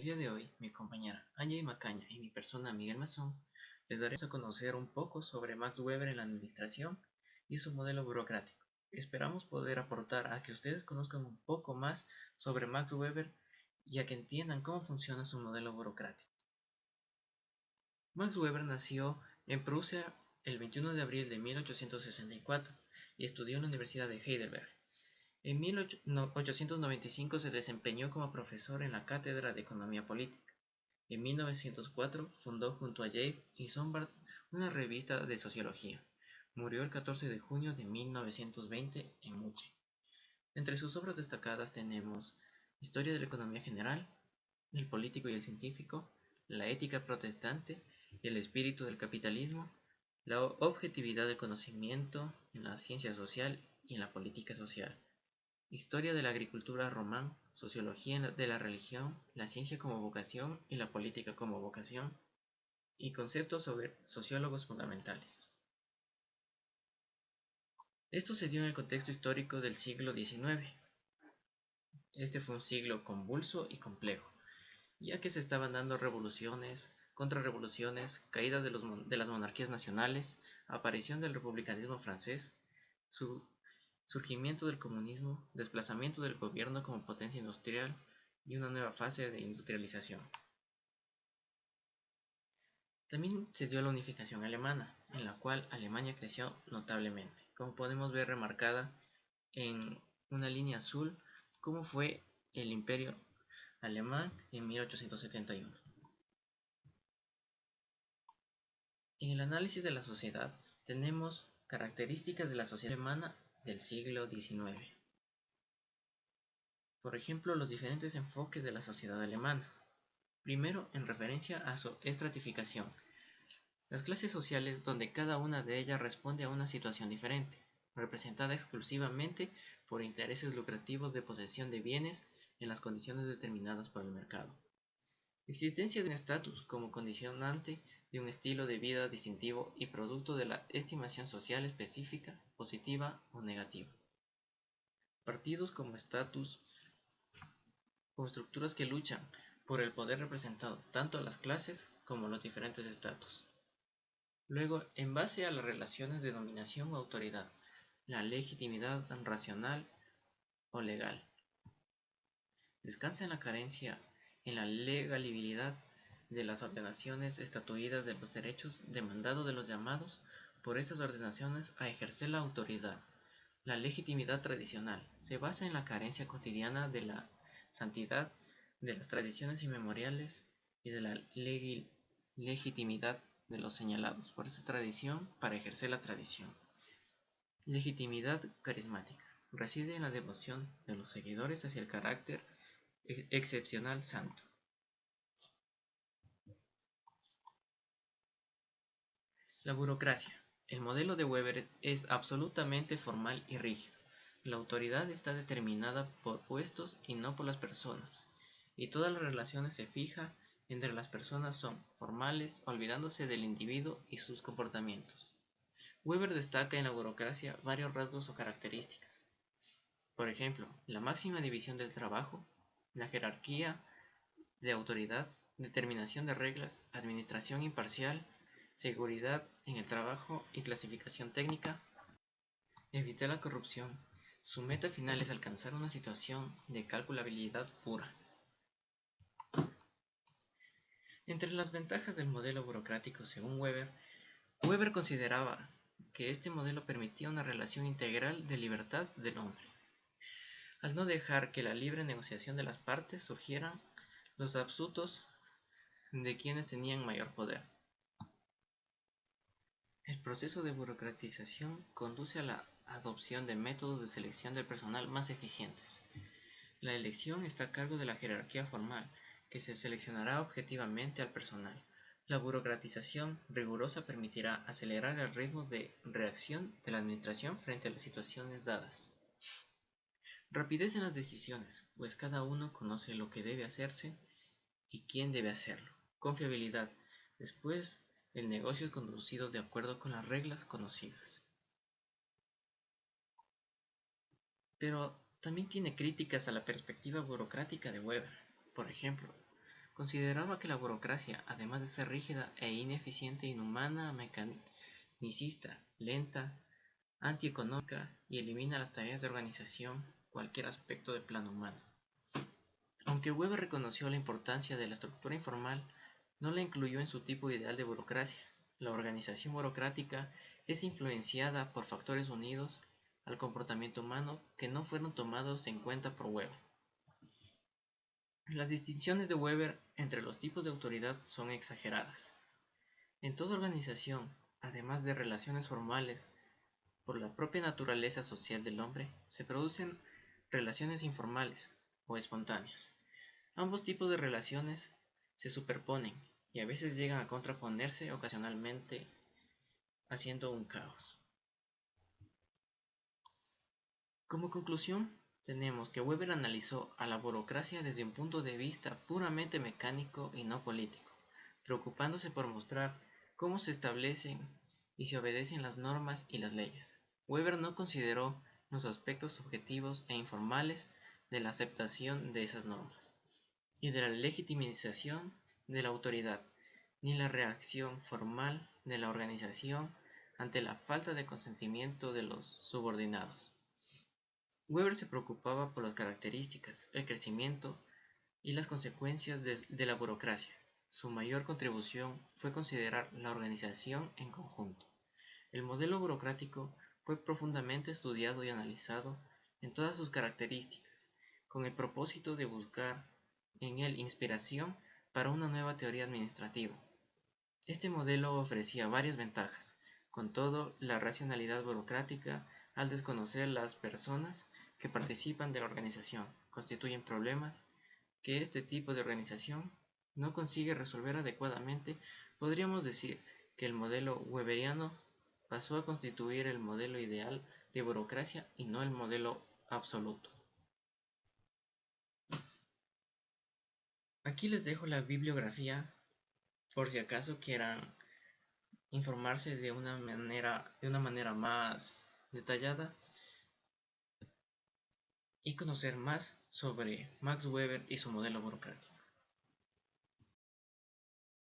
El día de hoy, mi compañera Angie Macaña y mi persona Miguel Mazón les daremos a conocer un poco sobre Max Weber en la administración y su modelo burocrático. Esperamos poder aportar a que ustedes conozcan un poco más sobre Max Weber y a que entiendan cómo funciona su modelo burocrático. Max Weber nació en Prusia el 21 de abril de 1864 y estudió en la Universidad de Heidelberg. En 1895 se desempeñó como profesor en la Cátedra de Economía Política. En 1904 fundó junto a Jay y Sombart una revista de sociología. Murió el 14 de junio de 1920 en Múnich. Entre sus obras destacadas tenemos Historia de la Economía General, El político y el científico, La ética protestante, El espíritu del capitalismo, La objetividad del conocimiento en la ciencia social y en la política social. Historia de la agricultura román, sociología de la religión, la ciencia como vocación y la política como vocación, y conceptos sobre sociólogos fundamentales. Esto se dio en el contexto histórico del siglo XIX. Este fue un siglo convulso y complejo, ya que se estaban dando revoluciones, contrarrevoluciones, caída de las monarquías nacionales, aparición del republicanismo francés, surgimiento del comunismo, desplazamiento del gobierno como potencia industrial y una nueva fase de industrialización. También se dio la unificación alemana, en la cual Alemania creció notablemente, como podemos ver remarcada en una línea azul como fue el imperio alemán en 1871. En el análisis de la sociedad tenemos características de la sociedad alemana del siglo XIX. Por ejemplo, los diferentes enfoques de la sociedad alemana. Primero, en referencia a su estratificación. Las clases sociales donde cada una de ellas responde a una situación diferente, representada exclusivamente por intereses lucrativos de posesión de bienes en las condiciones determinadas por el mercado. Existencia de un estatus como condicionante de un estilo de vida distintivo y producto de la estimación social específica, positiva o negativa. Partidos como estatus, como estructuras que luchan por el poder representado tanto a las clases como a los diferentes estatus. Luego, en base a las relaciones de dominación o autoridad, la legitimidad racional o legal. Descansa en la carencia en la legalibilidad de las ordenaciones estatuidas de los derechos demandado de los llamados por estas ordenaciones a ejercer la autoridad. La legitimidad tradicional se basa en la carencia cotidiana de la santidad de las tradiciones inmemoriales y de la legitimidad de los señalados por esta tradición para ejercer la tradición. Legitimidad carismática reside en la devoción de los seguidores hacia el carácter excepcional santo. La burocracia. El modelo de Weber es absolutamente formal y rígido. La autoridad está determinada por puestos y no por las personas, y todas las relaciones se fija entre las personas son formales, olvidándose del individuo y sus comportamientos. Weber destaca en la burocracia varios rasgos o características. Por ejemplo, la máxima división del trabajo, la jerarquía de autoridad, determinación de reglas, administración imparcial, seguridad en el trabajo y clasificación técnica. Evitar la corrupción. Su meta final es alcanzar una situación de calculabilidad pura. Entre las ventajas del modelo burocrático según Weber, Weber consideraba que este modelo permitía una relación integral de libertad del hombre, al no dejar que la libre negociación de las partes surgieran los absurdos de quienes tenían mayor poder. El proceso de burocratización conduce a la adopción de métodos de selección del personal más eficientes. La elección está a cargo de la jerarquía formal, que se seleccionará objetivamente al personal. La burocratización rigurosa permitirá acelerar el ritmo de reacción de la administración frente a las situaciones dadas. Rapidez en las decisiones, pues cada uno conoce lo que debe hacerse y quién debe hacerlo. Confiabilidad, después el negocio es conducido de acuerdo con las reglas conocidas. Pero también tiene críticas a la perspectiva burocrática de Weber. Por ejemplo, consideraba que la burocracia, además de ser rígida e ineficiente, inhumana, mecanicista, lenta, antieconómica y elimina las tareas de organización, cualquier aspecto del plano humano. Aunque Weber reconoció la importancia de la estructura informal, no la incluyó en su tipo ideal de burocracia. La organización burocrática es influenciada por factores unidos al comportamiento humano que no fueron tomados en cuenta por Weber. Las distinciones de Weber entre los tipos de autoridad son exageradas. En toda organización, además de relaciones formales, por la propia naturaleza social del hombre, se producen relaciones informales o espontáneas. Ambos tipos de relaciones se superponen y a veces llegan a contraponerse ocasionalmente, haciendo un caos. Como conclusión, tenemos que Weber analizó a la burocracia desde un punto de vista puramente mecánico y no político, preocupándose por mostrar cómo se establecen y se obedecen las normas y las leyes. Weber no consideró los aspectos objetivos e informales de la aceptación de esas normas y de la legitimización de la autoridad, ni la reacción formal de la organización ante la falta de consentimiento de los subordinados. Weber se preocupaba por las características, el crecimiento y las consecuencias de la burocracia. Su mayor contribución fue considerar la organización en conjunto. El modelo burocrático fue profundamente estudiado y analizado en todas sus características, con el propósito de buscar en él inspiración para una nueva teoría administrativa. Este modelo ofrecía varias ventajas. Con todo, la racionalidad burocrática, al desconocer las personas que participan de la organización, constituyen problemas que este tipo de organización no consigue resolver adecuadamente. Podríamos decir que el modelo weberiano pasó a constituir el modelo ideal de burocracia y no el modelo absoluto. Aquí les dejo la bibliografía por si acaso quieran informarse de una manera más detallada y conocer más sobre Max Weber y su modelo burocrático.